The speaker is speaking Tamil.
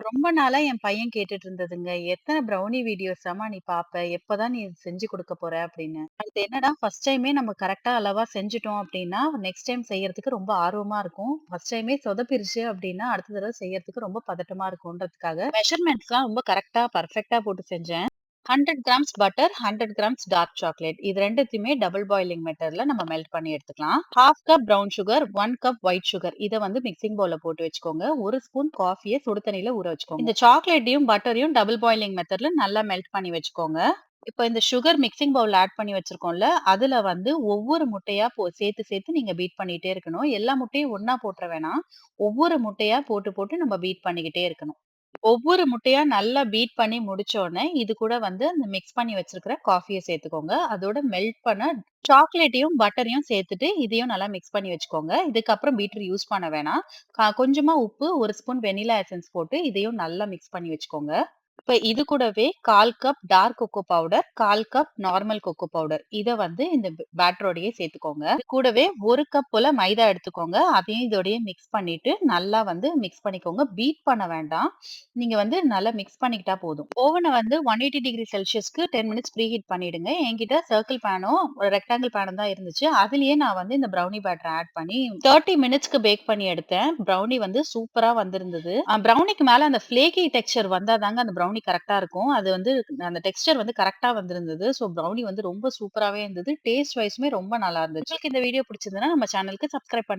ரொம்ப நாளா என் பையன் கேட்டுட்டு இருந்ததுங்க. "எத்தன ப்ரௌனி வீடியோஸாம்மா நீ பாப்ப? எப்பதான் நீ இது செஞ்சு குடுக்க போற?" அப்படின்னு. அது என்னடா ஃபர்ஸ்ட் டைமே நம்ம கரெக்ட்டா அளவா செஞ்சுட்டோம் அப்படின்னா, நெக்ஸ்ட் டைம் செய்யறதுக்கு ரொம்ப ஆர்வமா இருக்கும். ஃபர்ஸ்ட் டைமே சொதப்பிருச்சு அப்படின்னா, அடுத்த தடவ செய்யறதுக்கு ரொம்ப பதட்டமா இருக்கும்ன்றதுக்காக, மெஷர்மென்ட்ஸ்லாம் ரொம்ப கரெக்ட்டா, பெர்ஃபெக்ட்டா போட்டு செஞ்சேன். 100 grams butter, 100 grams dark chocolate. இது 2த்தையுமே டபுள் பாயிலிங் மெத்தட்ல நம்ம மெல்ட் பண்ணி எடுத்துக்கலாம். 1/2 cup brown sugar, 1 cup white sugar. இத வந்து மிக்ஸிங் பவுல்ல போட்டு வச்சுக்கோங்க. 1 ஸ்பூன் காஃபிய சுடு தண்ணீல ஊற வச்சுக்கோங்க. இந்த சாக்லேட்டையும், பட்டரையும் டபுள் பாயிலிங் மெத்தட்ல நல்லா மெல்ட் பண்ணி வச்சுக்கோங்க. இப்ப இந்த சுகர் மிக்ஸிங் பவுல்ல ஆட் பண்ணி வச்சிருக்கோம்ல, அதுல வந்து ஒவ்வொரு முட்டையா சேர்த்து சேர்த்து நீங்க பீட் பண்ணிட்டே இருக்கணும். எல்லா முட்டையும் ஒண்ணா போட்ற வேணாம். ஒவ்வொரு முட்டையா போட்டு போட்டு நம்ம பீட் பண்ணிக்கிட்டே இருக்கணும். ஒவ்வொரு முட்டையா நல்லா பீட் பண்ணி முடிச்ச உடனே, இது கூட வந்து அந்த மிக்ஸ் பண்ணி வச்சிருக்கிற காஃபிய சேர்த்துக்கோங்க. அதோட மெல்ட் பண்ண சாக்லேட்டையும், பட்டரையும் சேர்த்துட்டு, இதையும் நல்லா மிக்ஸ் பண்ணி வச்சுக்கோங்க. இதுக்கப்புறம் பீட்டர் யூஸ் பண்ண வேணாம். கொஞ்சமா உப்பு, 1 ஸ்பூன் வெனிலா எசன்ஸ் போட்டு, இதையும் நல்லா மிக்ஸ் பண்ணி வச்சுக்கோங்க. இப்ப இது கூடவே 1/4 cup dark cocoa powder, 1/4 cup normal cocoa powder. இத வந்து இந்த பேட்டரோடயே சேர்த்துக்கோங்க. இது கூடவே 1 கப் போல மைதா எடுத்துக்கோங்க. அதையும் இதோடயே மிக்ஸ் பண்ணிட்டு, நல்லா வந்து மிக்ஸ் பண்ணிக்கோங்க. பீட் பண்ண வேண்டாம். நீங்க வந்து நல்லா மிக்ஸ் பண்ணிக்கிட்டா போதும். ஓவன வந்து 180 டிகிரி செல்சியஸ்க்கு 10 மினிட்ஸ் ப்ரீ ஹீட் பண்ணிடுங்க. என்கிட்ட சர்க்கிள் பேனும், ஒரு ரெக்டாங்கிள் பேனும் தான் இருந்துச்சு. அதிலேயே நான் வந்து இந்த ப்ரௌனி பேட்டர ஆட் பண்ணி 30 மினிட்ஸ்க்கு பேக் பண்ணி எடுத்தேன். ப்ரௌனி வந்து சூப்பரா வந்திருந்தது. ப்ரௌனிக்கு மேல அந்த ஃப்ளேக்கி டெக்ஸ்சர் வந்தா தாங்க அந்த ப்ரௌனி கரெக்ட்டா இருக்கும். அது வந்து அந்த டெக்ஸ்சர் வந்து கரெக்ட்டா வந்திருந்தது. ஸோ ப்ரௌனி வந்து ரொம்ப சூப்பராவே இருந்தது. டேஸ்ட் வைஸுமே ரொம்ப நல்லா இருந்துச்சு. உங்களுக்கு இந்த வீடியோ பிடிச்சிருந்ததுன்னா நம்ம சேனலுக்கு சப்ஸ்கிரைப் பண்ணுங்க.